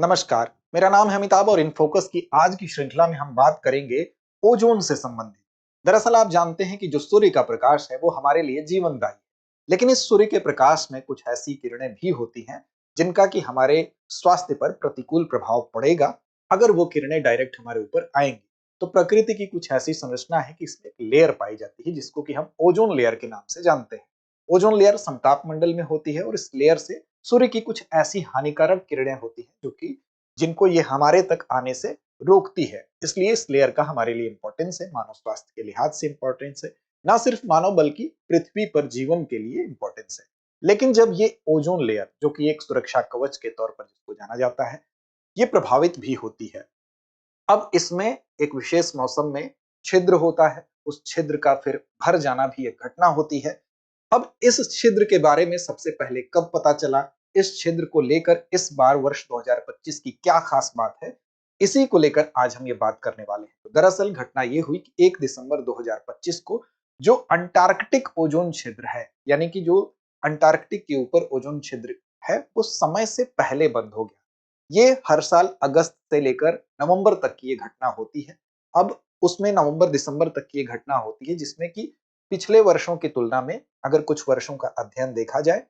नमस्कार, मेरा नाम है अमिताभ और इनफोकस की आज की श्रृंखला में हम बात करेंगे ओजोन से संबंधित। दरअसल आप जानते हैं कि जो सूर्य का प्रकाश है वो हमारे लिए जीवनदायी है। लेकिन इस सूर्य के प्रकाश में कुछ ऐसी किरणें भी होती हैं जिनका कि हमारे स्वास्थ्य पर प्रतिकूल प्रभाव पड़ेगा अगर वो किरणें डायरेक्ट हमारे ऊपर आएंगी। तो प्रकृति की कुछ ऐसी संरचना है कि इसमें एक लेयर पाई जाती है जिसको कि हम ओजोन लेयर के नाम से जानते हैं। ओजोन लेयर समताप मंडल में होती है और इस लेयर से सूर्य की कुछ ऐसी हानिकारक किरणें होती हैं जो कि जिनको ये हमारे तक आने से रोकती है। इसलिए इस लेयर का हमारे लिए इंपॉर्टेंस है, मानव स्वास्थ्य के लिहाज से इंपॉर्टेंस है, ना सिर्फ मानव बल्कि पृथ्वी पर जीवन के लिए इंपॉर्टेंस है। लेकिन जब ये ओजोन लेयर जो कि एक सुरक्षा कवच के तौर पर जिसको जाना जाता है, ये प्रभावित भी होती है। अब इसमें एक विशेष मौसम में छिद्र होता है, उस छिद्र का फिर भर जाना भी एक घटना होती है। अब इस छिद्र के बारे में सबसे पहले कब पता चला, इस छिद्र को लेकर इस बार वर्ष 2025 की क्या खास बात है, इसी को लेकर आज हम ये बात करने वाले हैं। तो दरअसल घटना ये हुई कि 1 दिसंबर 2025 को जो अंटार्कटिक ओजोन छिद्र है, यानी कि जो अंटार्कटिक के ऊपर ओजोन छिद्र है, वो समय से पहले बंद हो गया। ये हर साल अगस्त से लेकर नवंबर तक की ये घटना होती है। अब उसमें नवंबर दिसंबर तक की ये घटना होती है जिसमें कि पिछले वर्षों की तुलना में अगर कुछ वर्षों का अध्ययन देखा जाए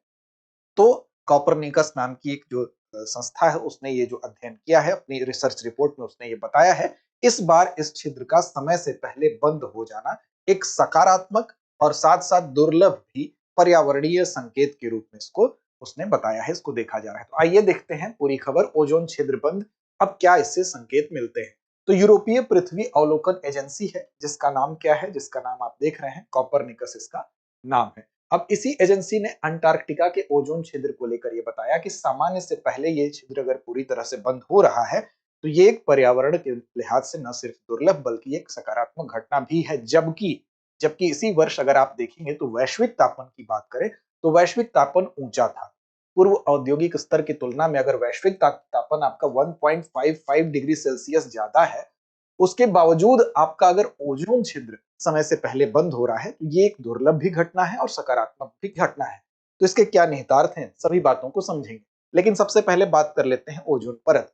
तो कॉपरनिकस नाम की एक जो संस्था है उसने ये जो अध्ययन किया है अपनी रिसर्च रिपोर्ट में उसने ये बताया है, इस बार इस छिद्र का समय से पहले बंद हो जाना एक सकारात्मक और साथ साथ दुर्लभ भी पर्यावरणीय संकेत के रूप में इसको उसने बताया है, इसको देखा जा रहा है। तो आइए देखते हैं पूरी खबर, ओजोन छिद्र बंद, अब क्या इससे संकेत मिलते हैं। तो यूरोपीय पृथ्वी अवलोकन एजेंसी है जिसका नाम क्या है, जिसका नाम आप देख रहे हैं, कॉपरनिकस इसका नाम है। अब इसी एजेंसी ने अंटार्कटिका के ओजोन छिद्र को लेकर यह बताया कि सामान्य से पहले ये छिद्र अगर पूरी तरह से बंद हो रहा है तो ये एक पर्यावरण के लिहाज से न सिर्फ दुर्लभ बल्कि एक सकारात्मक घटना भी है। जबकि जबकि इसी वर्ष अगर आप देखेंगे तो वैश्विक तापमान की बात करें तो वैश्विक तापमान ऊंचा था। पूर्व औद्योगिक स्तर की तुलना में अगर वैश्विक तापमान आपका 1.55 डिग्री सेल्सियस ज्यादा है, उसके बावजूद आपका अगर ओजोन छिद्र समय से पहले बंद हो रहा है तो ये एक दुर्लभ भी घटना है और सकारात्मक भी घटना है। तो इसके क्या निहितार्थ हैं, सभी बातों को समझेंगे। लेकिन सबसे पहले बात कर लेते हैं ओजोन परत।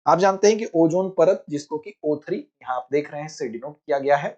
आप जानते हैं कि ओजोन परत जिसको कि O3 यहाँ आप देख रहे हैं इससे डिनोट किया गया है,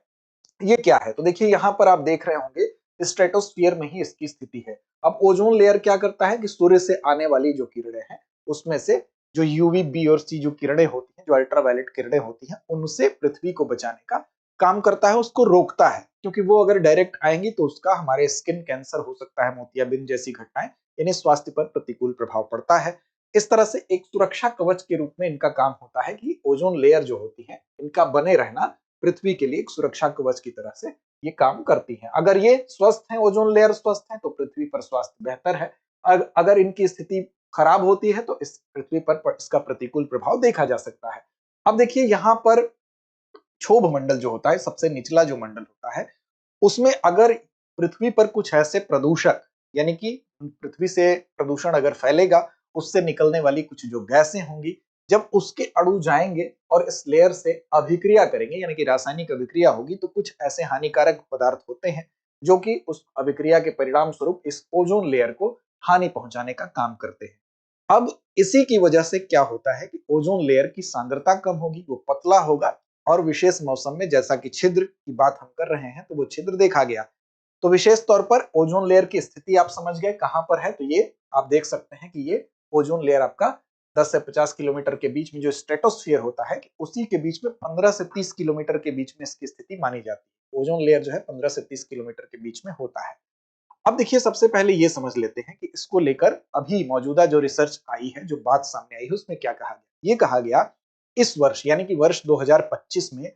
ये क्या है? तो देखिए यहाँ पर आप देख रहे होंगे स्ट्रेटोस्फीयर में ही इसकी स्थिति है। अब ओजोन लेयर क्या करता है कि सूर्य से आने वाली जो किरणें हैं उसमें से जो यूवी बी और सी जो किरणें होती हैं, जो अल्ट्रावायलेट किरणें होती हैं, उनसे पृथ्वी को बचाने का काम करता है, उसको रोकता है। क्योंकि वो अगर डायरेक्ट आएंगी तो उसका हमारे स्किन कैंसर हो सकता है, मोतियाबिंद जैसी घटनाएं, यानी स्वास्थ्य पर प्रतिकूल प्रभाव पड़ता है। इस तरह से एक सुरक्षा कवच के रूप में इनका काम होता है कि ओजोन लेयर जो होती है इनका बने रहना पृथ्वी के लिए एक सुरक्षा कवच की तरह से ये काम करती है। अगर ये स्वस्थ है, ओजोन लेयर स्वस्थ है, तो पृथ्वी पर स्वास्थ्य बेहतर है। अगर इनकी स्थिति खराब होती है तो इस पृथ्वी पर इसका प्रतिकूल प्रभाव देखा जा सकता है। अब देखिए यहाँ पर क्षोभ मंडल जो होता है, सबसे निचला जो मंडल होता है, उसमें अगर पृथ्वी पर कुछ ऐसे प्रदूषक, यानी कि पृथ्वी से प्रदूषण अगर फैलेगा, उससे निकलने वाली कुछ जो गैसें होंगी, जब उसके अणु जाएंगे और इस लेयर से अभिक्रिया करेंगे, यानी कि रासायनिक अभिक्रिया होगी, तो कुछ ऐसे हानिकारक पदार्थ होते हैं जो कि उस अभिक्रिया के परिणाम स्वरूप इस ओजोन लेयर को हानि पहुंचाने का काम करते हैं। अब इसी की वजह से क्या होता है कि ओजोन लेयर की सांद्रता कम होगी, वो पतला होगा और विशेष मौसम में जैसा कि छिद्र की बात हम कर रहे हैं तो वो छिद्र देखा गया। तो विशेष तौर पर ओजोन लेयर की स्थिति आप समझ गए कहां पर है, तो ये आप देख सकते हैं कि ये ओजोन लेयर आपका 10 से 50 किलोमीटर के बीच में जो स्ट्रेटोस्फीयर होता है कि उसी के बीच में 15 से 30 किलोमीटर के बीच में इसकी स्थिति मानी जाती है। ओजोन लेयर जो है 15 से 30 किलोमीटर के बीच में होता है। अब देखिए सबसे पहले ये समझ लेते हैं कि इसको लेकर अभी मौजूदा जो रिसर्च आई है, जो बात सामने आई है, उसमें क्या कहा गया। ये कहा गया इस वर्ष यानी कि वर्ष 2025 में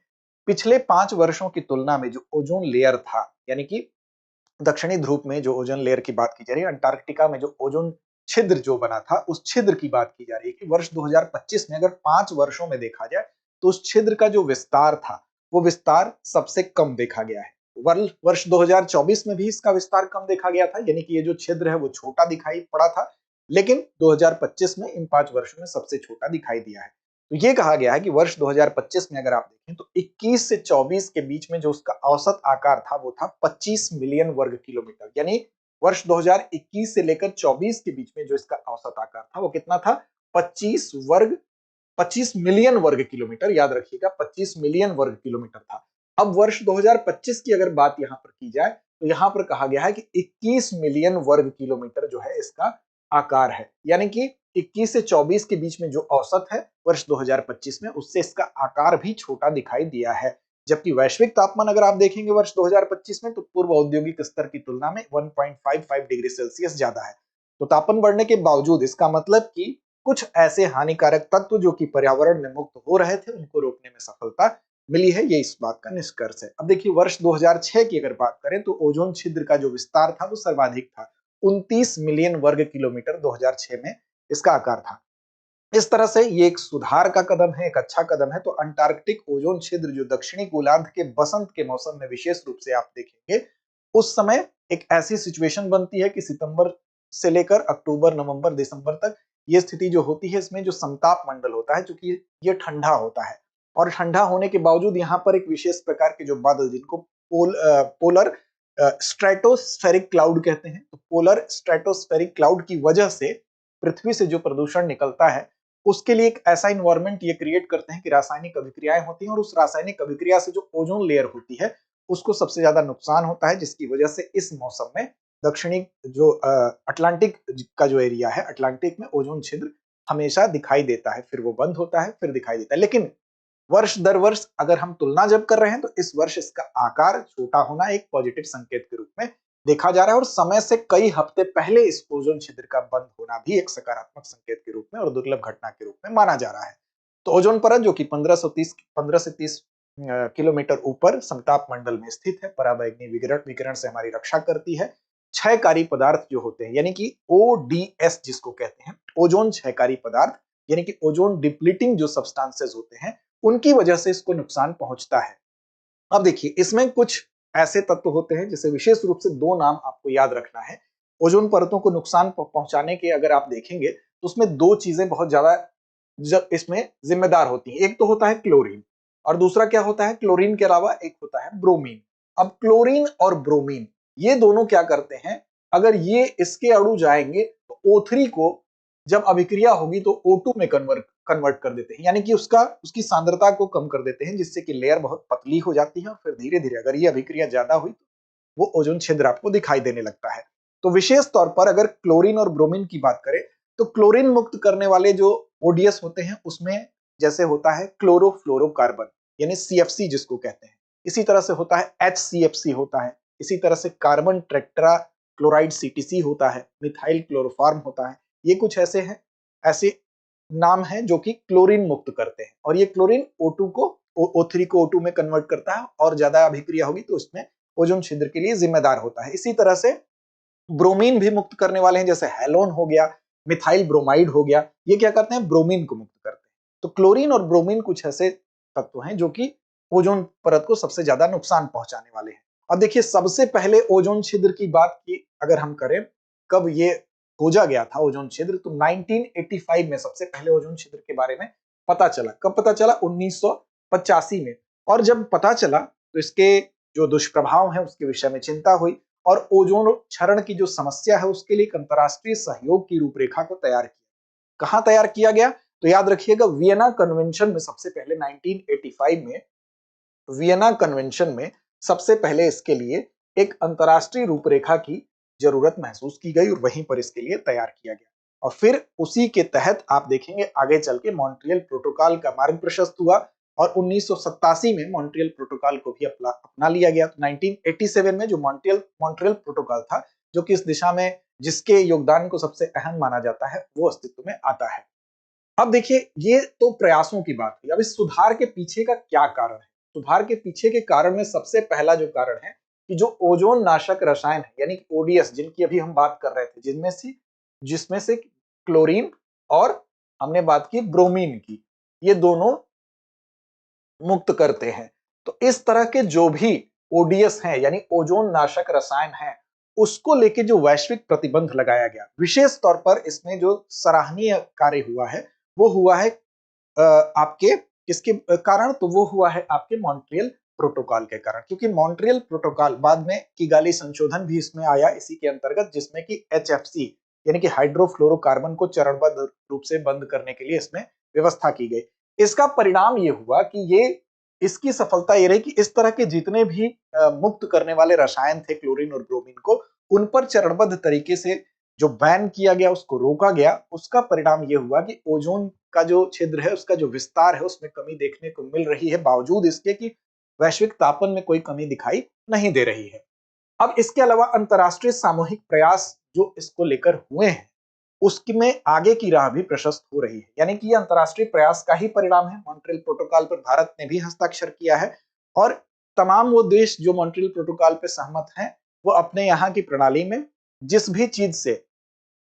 पिछले 5 वर्षों की तुलना में जो ओजोन लेयर था, यानी कि दक्षिणी ध्रुव में जो ओजोन लेयर की बात की जा रही है, अंटार्कटिका में जो ओजोन छिद्र जो बना था उस छिद्र की बात की जा रही है कि वर्ष 2025 में अगर 5 वर्षों में देखा जाए तो उस छिद्र का जो विस्तार था वो विस्तार सबसे कम देखा गया है। वर्ष 2024 में भी इसका विस्तार कम देखा गया था, यानी कि ये जो छिद्र है वो छोटा दिखाई पड़ा था, लेकिन 2025 में इन 5 वर्षों में सबसे छोटा दिखाई दिया है। तो ये कहा गया है कि वर्ष 2025 में अगर आप देखें तो 21 से 24 के बीच में जो उसका औसत आकार था वो था 25 मिलियन वर्ग किलोमीटर, यानी वर्ष 2021 से लेकर 24 के बीच में जो इसका औसत आकार था वो कितना था, 25 वर्ग 25 मिलियन वर्ग किलोमीटर, याद रखिएगा 25 मिलियन वर्ग किलोमीटर था। अब वर्ष 2025 की अगर बात यहां पर की जाए तो यहां पर कहा गया है कि 21 मिलियन वर्ग किलोमीटर जो है इसका आकार है, यानी कि 21 से 24 के बीच में जो औसत है वर्ष 2025 में, उससे इसका आकार भी छोटा दिखाई दिया है। जबकि वैश्विक तापमान अगर आप देखेंगे वर्ष 2025 में तो पूर्व औद्योगिक स्तर की तुलना में 1.55 डिग्री सेल्सियस ज्यादा है। तो तापमान बढ़ने के बावजूद इसका मतलब कि कुछ ऐसे हानिकारक तत्व जो कि पर्यावरण में मुक्त हो रहे थे उनको रोकने में सफलता मिली है, ये इस बात का निष्कर्ष है। अब देखिए वर्ष 2006 की अगर बात करें तो ओजोन छिद्र का जो विस्तार था वो सर्वाधिक था, 29 मिलियन वर्ग किलोमीटर 2006 में इसका आकार था। इस तरह से ये एक सुधार का कदम है, एक अच्छा कदम है। तो अंटार्कटिक ओजोन छिद्र जो दक्षिणी गोलार्ध के बसंत के मौसम में विशेष रूप से आप देखेंगे उस समय एक ऐसी सिचुएशन बनती है कि सितंबर से लेकर अक्टूबर, नवंबर, दिसंबर तक ये स्थिति जो होती है इसमें जो समताप मंडल होता है चूंकि ये ठंडा होता है और ठंडा होने के बावजूद यहाँ पर एक विशेष प्रकार के जो बादल जिनको पोलर स्ट्रेटोस्फेरिक क्लाउड कहते हैं, तो पोलर स्ट्रेटोस्फेरिक क्लाउड की वजह से पृथ्वी से जो प्रदूषण निकलता है उसके लिए एक ऐसा इन्वायरमेंट ये क्रिएट करते हैं कि रासायनिक अभिक्रियाएं होती हैं और उस रासायनिक अभिक्रिया से जो ओजोन लेयर होती है उसको सबसे ज्यादा नुकसान होता है, जिसकी वजह से इस मौसम में दक्षिणी जो अटलांटिक का जो एरिया है, अटलांटिक में ओजोन छिद्र हमेशा दिखाई देता है, फिर वो बंद होता है, फिर दिखाई देता है। लेकिन वर्ष दर वर्ष अगर हम तुलना जब कर रहे हैं तो इस वर्ष इसका आकार छोटा होना एक पॉजिटिव संकेत के रूप में देखा जा रहा है और समय से कई हफ्ते पहले इस ओजोन छिद्र का बंद होना भी एक सकारात्मक संकेत के रूप में और दुर्लभ घटना के रूप में माना जा रहा है। तो ओजोन परत जो कि 15 से 30 किलोमीटर ऊपर समताप मंडल में स्थित है, पराबैंगनी विकिरण से हमारी रक्षा करती है। क्षयकारी पदार्थ जो होते हैं यानी कि ओडीएस जिसको कहते हैं, ओजोन क्षयकारी पदार्थ, यानी कि ओजोन डिप्लीटिंग जो सब्सटेंसेस होते हैं उनकी वजह से इसको नुकसान पहुंचता है। अब देखिए इसमें कुछ ऐसे तत्व होते हैं जिसे विशेष रूप से दो नाम आपको याद रखना है। ओजोन परतों को नुकसान पहुंचाने के अगर आप देखेंगे तो उसमें दो चीजें बहुत ज्यादा जब इसमें जिम्मेदार होती हैं। एक तो होता है क्लोरीन और दूसरा क्या होता है, क्लोरीन के अलावा एक होता है ब्रोमीन। अब क्लोरीन और ब्रोमीन ये दोनों क्या करते हैं, अगर ये इसके अणु जाएंगे तो O3 को जब अभिक्रिया होगी तो O2 में कन्वर्ट कर देते हैं, यानी कि उसकी सांद्रता को कम कर देते हैं जिससे कि लेयर बहुत पतली हो जाती है और फिर धीरे धीरे अगर ये अभिक्रिया ज्यादा हुई तो वो ओजोन छिद्र आपको दिखाई देने लगता है। तो विशेष तौर पर अगर क्लोरीन और ब्रोमीन की बात करें तो क्लोरीन मुक्त करने वाले जो ओडीएस होते हैं उसमें जैसे होता है क्लोरोफ्लोरोकार्बन यानी CFC जिसको कहते हैं, इसी तरह से होता है HCFC होता है, इसी तरह से कार्बन टेट्रा क्लोराइड CTC होता है, मिथाइल क्लोरोफॉर्म होता है। ये कुछ ऐसे नाम है जो कि क्लोरीन मुक्त करते हैं और ये क्लोरीन O2 को O3 को O2 में कन्वर्ट करता है और ज्यादा अभिक्रिया होगी तो उसमें ओजोन छिद्र के लिए जिम्मेदार होता है। इसी तरह से ब्रोमीन भी मुक्त करने वाले हैं, जैसे हेलोन हो गया, मिथाइल ब्रोमाइड हो गया, ये क्या करते हैं, ब्रोमीन को मुक्त करते हैं। तो क्लोरीन और ब्रोमीन कुछ ऐसे तत्व हैं जो कि ओजोन परत को सबसे ज्यादा नुकसान पहुंचाने वाले हैं। अब देखिए सबसे पहले ओजोन छिद्र की बात की अगर हम करें, कब ये खोजा गया था ओजोन छिद्र, तो 1985 में सबसे पहले ओजोन छिद्र के बारे में पता चला। कब पता चला, 1985 में। और जब पता चला तो इसके जो दुष्प्रभाव हैं उसके विषय में चिंता हुई और ओजोन क्षरण की जो समस्या है उसके लिए एक अंतरराष्ट्रीय सहयोग की रूपरेखा को तैयार किया। कहां तैयार किया गया, तो याद रखिएगा वियना कन्वेंशन में सबसे पहले 1985 में वियना कन्वेंशन में सबसे पहले इसके लिए एक अंतरराष्ट्रीय रूपरेखा की जरूरत महसूस की गई और वहीं पर इसके लिए तैयार किया गया और फिर उसी के तहत आप देखेंगे आगे चल के मॉन्ट्रियल प्रोटोकॉल का मार्ग प्रशस्त हुआ और 1987 में मॉन्ट्रियल प्रोटोकॉल को भी अपना लिया गया। 1987 में जो मॉन्ट्रियल प्रोटोकॉल था जो कि इस दिशा में जिसके योगदान को सबसे अहम माना जाता है वो अस्तित्व में आता है। अब देखिए ये तो प्रयासों की बात हुई, अब इस सुधार के पीछे का क्या कारण है। सुधार के पीछे के कारण में सबसे पहला जो कारण है कि जो ओजोन नाशक रसायन है यानी ओडीएस जिनकी अभी हम बात कर रहे थे, जिसमें से क्लोरीन और हमने बात की ब्रोमीन की, ये दोनों मुक्त करते हैं। तो इस तरह के जो भी ओडीएस हैं यानी ओजोन नाशक रसायन है उसको लेके जो वैश्विक प्रतिबंध लगाया गया, विशेष तौर पर इसमें जो सराहनीय कार्य हुआ है वो हुआ है आपके किसके कारण, तो वो हुआ है आपके मॉन्ट्रियल प्रोटोकॉल के कारण। क्योंकि मॉन्ट्रियल प्रोटोकॉल बाद में किगाली संशोधन भी इसमें आया इसी के अंतर्गत, जिसमें कि HFC यानी कि हाइड्रोफ्लोरोकार्बन को चरणबद्ध रूप से बंद करने के लिए इसमें व्यवस्था की गई। इसका परिणाम ये हुआ कि इसकी सफलता ये रही कि इस तरह के जितने भी मुक्त करने वाले रसायन थे क्लोरीन और ब्रोमीन को, उन पर चरणबद्ध तरीके से जो बैन किया गया, उसको रोका गया। उसका परिणाम ये हुआ कि ओजोन का जो छिद्र है, उसका जो विस्तार है, उसमें कमी देखने को मिल रही है, बावजूद इसके कि वैश्विक तापन में कोई कमी दिखाई नहीं दे रही है। अब इसके अलावा अंतरराष्ट्रीय सामूहिक प्रयास जो इसको लेकर हुए हैं, उसमें आगे की राह भी प्रशस्त हो रही है। यानी कि ये अंतरराष्ट्रीय प्रयास का ही परिणाम है। मॉन्ट्रियल प्रोटोकॉल पर भारत ने भी हस्ताक्षर किया है और तमाम वो देश जो मॉन्ट्रियल प्रोटोकॉल पे सहमत हैं, वो अपने यहाँ की प्रणाली में जिस भी चीज से,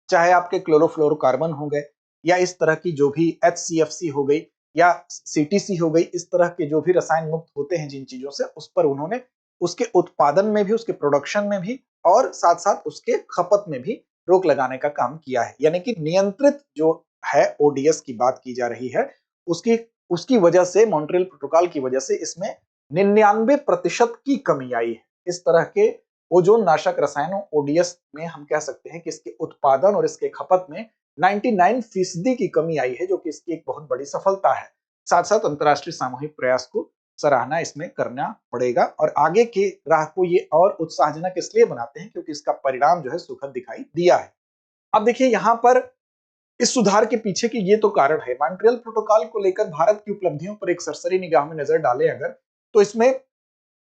चाहे आपके क्लोरोफ्लोरोकार्बन हो गए या इस तरह की जो भी HCFC हो गई या CTC हो गई, इस तरह के जो भी रसायन मुक्त होते हैं जिन चीजों से, उस पर उन्होंने उसके उत्पादन में भी, उसके प्रोडक्शन में भी और साथ साथ उसके खपत में भी रोक लगाने का काम किया है। यानी कि नियंत्रित जो है ODS की बात की जा रही है, उसकी उसकी वजह से, मॉन्ट्रियल प्रोटोकॉल की वजह से इसमें 99% की कमी आई है। इस तरह के ओजोन नाशक रसायनों ODS में हम कह सकते हैं कि इसके उत्पादन और इसके खपत में 99% की कमी आई है, जो कि इसकी एक बहुत बड़ी सफलता है। साथ साथ अंतरराष्ट्रीय सामूहिक प्रयास को सराहना इसमें करना पड़ेगा और आगे के राह को ये और उत्साहजनक इसलिए बनाते हैं क्योंकि इसका परिणाम जो है सुखद दिखाई दिया है। अब देखिए यहाँ पर इस सुधार के पीछे की ये तो कारण है। मॉन्ट्रियल प्रोटोकॉल को लेकर भारत की उपलब्धियों पर एक सरसरी निगाह में नजर डालें अगर, तो इसमें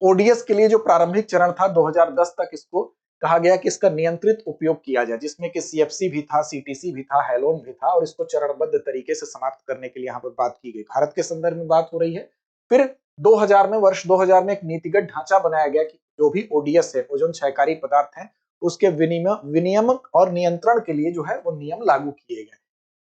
ODS के लिए जो प्रारंभिक चरण था 2010 तक, इसको कहा गया कि इसका नियंत्रित उपयोग किया जाए, जिसमें कि CFC भी था, CTC भी था, हैलोन भी था, और इसको चरणबद्ध तरीके से समाप्त करने के लिए यहाँ पर बात की गई। भारत के संदर्भ में बात हो रही है। फिर 2000 में, वर्ष 2000 में एक नीतिगत ढांचा बनाया गया कि जो भी ODS है, ओजोन क्षयकारी पदार्थ है, उसके विनियमन और नियंत्रण के लिए जो है वो नियम लागू किए गए।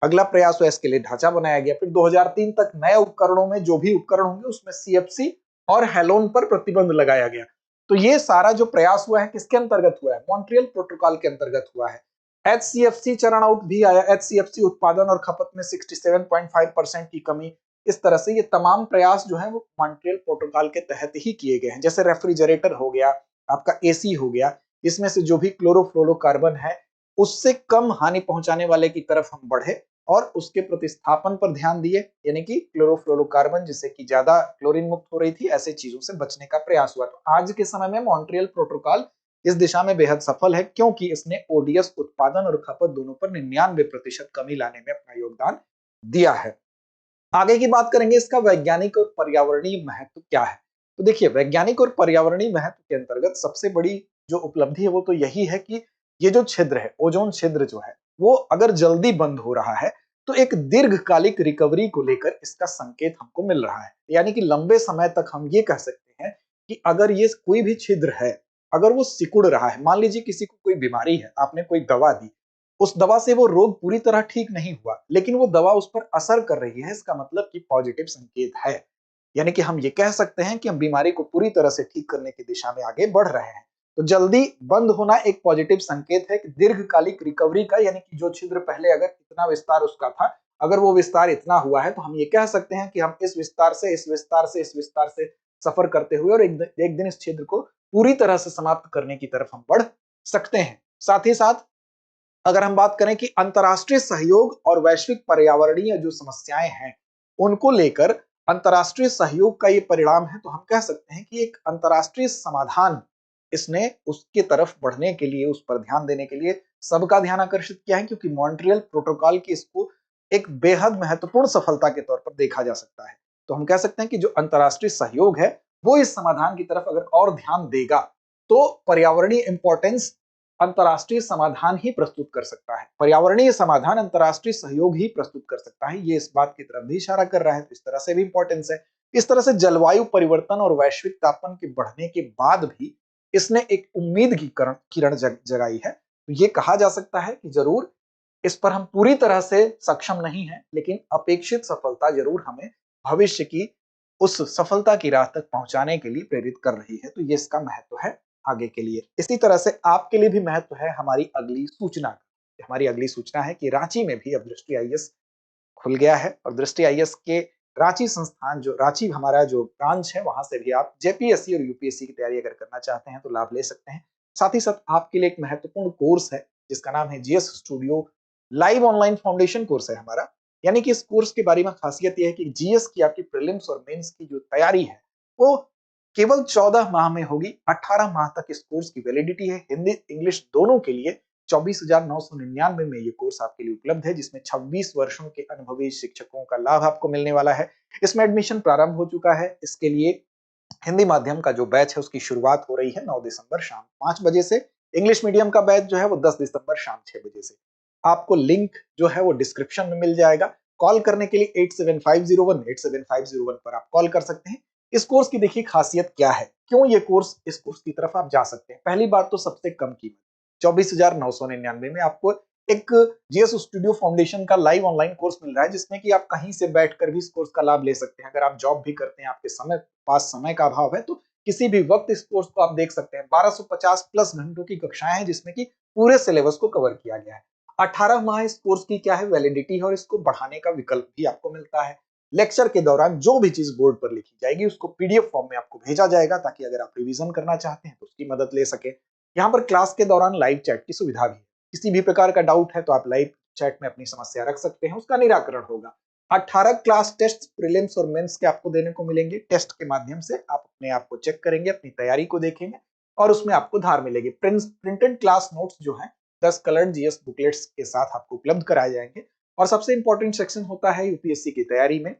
अगला प्रयास हुआ, इसके लिए ढांचा बनाया गया। फिर 2003 तक नए उपकरणों में, जो भी उपकरण होंगे उसमें CFC और हैलोन पर प्रतिबंध लगाया गया। तो ये सारा जो प्रयास हुआ है किसके अंतर्गत हुआ है? मॉन्ट्रियल प्रोटोकॉल के अंतर्गत हुआ है। HCFC चरण आउट भी आया। HCFC उत्पादन और खपत में 67.5% की कमी। इस तरह से ये तमाम प्रयास जो है वो मॉन्ट्रियल प्रोटोकॉल के तहत ही किए गए हैं। जैसे रेफ्रिजरेटर हो गया, आपका AC हो गया, इसमें से जो भी क्लोरोफ्लोरोकार्बन है उससे कम हानि पहुंचाने वाले की तरफ हम बढ़े और उसके प्रतिस्थापन पर ध्यान दिए, यानी कि क्लोरोफ्लोरोकार्बन जिससे कि ज्यादा क्लोरीन मुक्त हो रही थी, ऐसे चीजों से बचने का प्रयास हुआ। तो आज के समय में मॉन्ट्रियल प्रोटोकॉल इस दिशा में बेहद सफल है, क्योंकि इसने ODS उत्पादन और खपत दोनों पर 99% कमी लाने में अपना योगदान दिया है। आगे की बात करेंगे, इसका वैज्ञानिक और पर्यावरणीय महत्व क्या है। तो देखिए, वैज्ञानिक और पर्यावरणीय महत्व के अंतर्गत सबसे बड़ी जो उपलब्धि है वो तो यही है कि ये जो छिद्र है, ओजोन छिद्र जो है, वो अगर जल्दी बंद हो रहा है तो एक दीर्घकालिक रिकवरी को लेकर इसका संकेत हमको मिल रहा है। यानी कि लंबे समय तक हम ये कह सकते हैं कि अगर ये कोई भी छिद्र है, अगर वो सिकुड़ रहा है, मान लीजिए किसी को कोई बीमारी है, आपने कोई दवा दी, उस दवा से वो रोग पूरी तरह ठीक नहीं हुआ, लेकिन वो दवा उस पर असर कर रही है, इसका मतलब कि पॉजिटिव संकेत है। यानी कि हम ये कह सकते हैं कि हम बीमारी को पूरी तरह से ठीक करने की दिशा में आगे बढ़ रहे हैं। तो जल्दी बंद होना एक पॉजिटिव संकेत है कि दीर्घकालिक रिकवरी का, यानी कि जो छिद्र पहले अगर इतना विस्तार उसका था, अगर वो विस्तार इतना हुआ है, तो हम ये कह सकते हैं कि हम इस विस्तार से इस विस्तार से इस विस्तार से सफर करते हुए और एक दिन इस छिद्र को पूरी तरह से समाप्त करने की तरफ हम बढ़ सकते हैं। साथ ही साथ अगर हम बात करें कि अंतर्राष्ट्रीय सहयोग और वैश्विक पर्यावरणीय जो समस्याएं हैं उनको लेकर अंतर्राष्ट्रीय सहयोग का ये परिणाम है, तो हम कह सकते हैं कि एक अंतर्राष्ट्रीय समाधान इसने उसके तरफ बढ़ने के लिए, उस पर ध्यान देने के लिए सबका ध्यान आकर्षित किया है, क्योंकि मॉन्ट्रियल प्रोटोकॉल की इसको एक बेहद महत्वपूर्ण सफलता के तौर पर देखा जा सकता है। तो हम कह सकते हैं कि जो अंतर्राष्ट्रीय सहयोग है वो इस समाधान की तरफ अगर और ध्यान देगा तो पर्यावरणीय इंपॉर्टेंस अंतर्राष्ट्रीय समाधान ही प्रस्तुत कर सकता है, पर्यावरणीय समाधान अंतर्राष्ट्रीय सहयोग ही प्रस्तुत कर सकता है। ये इस बात की तरफ भी इशारा कर रहा है, तो इस तरह से भी इंपॉर्टेंस है। इस तरह से जलवायु परिवर्तन और वैश्विक तापमान के बढ़ने के बाद भी इसने एक उम्मीद की किरण जगाई है। तो ये कहा जा सकता है कि जरूर इस पर हम पूरी तरह से सक्षम नहीं है, लेकिन अपेक्षित सफलता जरूर हमें भविष्य की उस सफलता की राह तक पहुंचाने के लिए प्रेरित कर रही है। तो ये इसका महत्व है आगे के लिए। इसी तरह से आपके लिए भी महत्व है हमारी अगली सूचना का। हमारी अगली सूचना है कि रांची में भी अब दृष्टि IAS खुल गया है और दृष्टि IAS के रांची संस्थान, जो रांची हमारा जो ब्रांच है, वहां से भी आप JPSC और UPSC की तैयारी अगर करना चाहते हैं तो लाभ ले सकते हैं। साथ ही साथ आपके लिए एक महत्वपूर्ण कोर्स है जिसका नाम है GS studio live online foundation course है हमारा। यानी कि इस कोर्स के बारे में खासियत यह है कि जीएस की आपकी प्रीलिम्स और मेंस की जो तैयारी है वो केवल 14 माह में होगी। 18 माह तक इस कोर्स की वैलिडिटी है। हिंदी इंग्लिश दोनों के लिए 24,999 में ये कोर्स आपके लिए उपलब्ध है, जिसमें 26 वर्षों के अनुभवी शिक्षकों का लाभ आपको मिलने वाला है। इसमें एडमिशन प्रारंभ हो चुका है। इसके लिए हिंदी माध्यम का जो बैच है उसकी शुरुआत हो रही है 9 दिसंबर शाम 5 बजे से। इंग्लिश मीडियम का बैच जो है वो 10 दिसंबर शाम 6 बजे से। आपको लिंक जो है वो डिस्क्रिप्शन में मिल जाएगा। कॉल करने के लिए 8750187501 पर आप कॉल कर सकते हैं। इस कोर्स की देखिए खासियत क्या है, क्यों ये कोर्स, इस कोर्स की तरफ आप जा सकते हैं। पहली बात तो सबसे कम कीमत 24,999 में आपको एक जीएस स्टूडियो फाउंडेशन का लाइव ऑनलाइन कोर्स मिल रहा है, जिसमें कि आप कहीं से बैठकर भी इस कोर्स का लाभ ले सकते हैं। अगर आप जॉब भी करते हैं, आपके पास समय का अभाव है, तो किसी भी वक्त इस कोर्स को आप देख सकते हैं। 1250 प्लस घंटों की कक्षाएं हैं, जिसमें कि पूरे सिलेबस को कवर किया गया है। 18 माह इस कोर्स की क्या है वैलिडिटी है, और इसको बढ़ाने का विकल्प भी आपको मिलता है। लेक्चर के दौरान जो भी चीज बोर्ड पर लिखी जाएगी उसको पीडीएफ फॉर्म में आपको भेजा जाएगा, ताकि अगर आप रिवीजन करना चाहते हैं तो उसकी मदद ले सके। यहाँ पर क्लास के दौरान लाइव चैट की सुविधा भी है। किसी भी प्रकार का डाउट है तो आप लाइव चैट में अपनी समस्या रख सकते हैं, उसका निराकरण होगा। 18 क्लास टेस्ट प्रीलिम्स और मेंस के आपको देने को मिलेंगे। टेस्ट के माध्यम से आप अपने आप को चेक करेंगे, अपनी तैयारी को देखेंगे, और उसमें आपको धार मिलेगी। प्रिंटेड क्लास नोट्स जो है 10 कलर्ड जीएस बुकलेट्स के साथ आपको उपलब्ध कराए जाएंगे। और सबसे इंपॉर्टेंट सेक्शन होता है यूपीएससी की तैयारी में,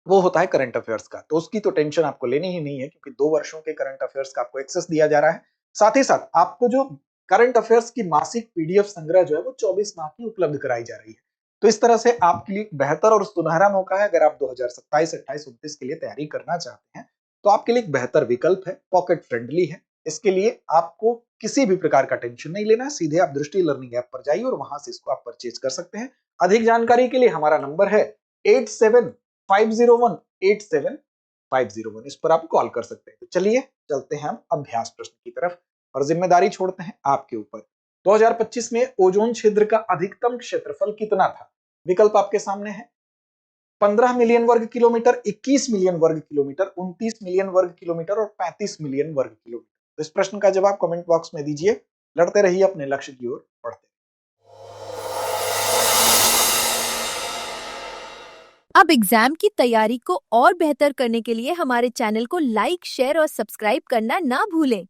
वो होता है करंट अफेयर्स का। तो उसकी तो टेंशन आपको लेनी ही नहीं है, क्योंकि 2 वर्षों के करंट अफेयर्स का आपको एक्सेस दिया जा रहा है। साथ ही साथ आपको जो करंट अफेयर्स की मासिक पीडीएफ संग्रह जो है वो 24 माह की उपलब्ध कराई जा रही है। तो इस तरह से आपके लिए बेहतर और सुनहरा मौका है। अगर आप 2027, 28, 29 के लिए तैयारी करना चाहते हैं तो आपके लिए एक बेहतर विकल्प है, पॉकेट फ्रेंडली है। इसके लिए आपको किसी भी प्रकार का टेंशन नहीं लेना है। सीधे आप दृष्टि लर्निंग ऐप पर जाइए और वहां से इसको आप परचेज कर सकते हैं। अधिक जानकारी के लिए हमारा नंबर है 8750187501। इस पर आप कॉल कर सकते हैं। तो चलिए चलते हैं हम अभ्यास प्रश्न की तरफ, और जिम्मेदारी छोड़ते हैं आपके ऊपर। 2025 में ओजोन क्षेत्र का अधिकतम क्षेत्रफल कितना था? विकल्प आपके सामने है। 15 मिलियन वर्ग किलोमीटर, 21 मिलियन वर्ग किलोमीटर, 29 मिलियन वर्ग किलोमीटर और 35 मिलियन वर्ग किलोमीटर। तो इस प्रश्न का जवाब कमेंट बॉक्स में दीजिए। लड़ते रहिए अपने लक्ष्य की ओर बढ़ते। अब एग्जाम की तैयारी को और बेहतर करने के लिए हमारे चैनल को लाइक, शेयर और सब्सक्राइब करना ना भूलें।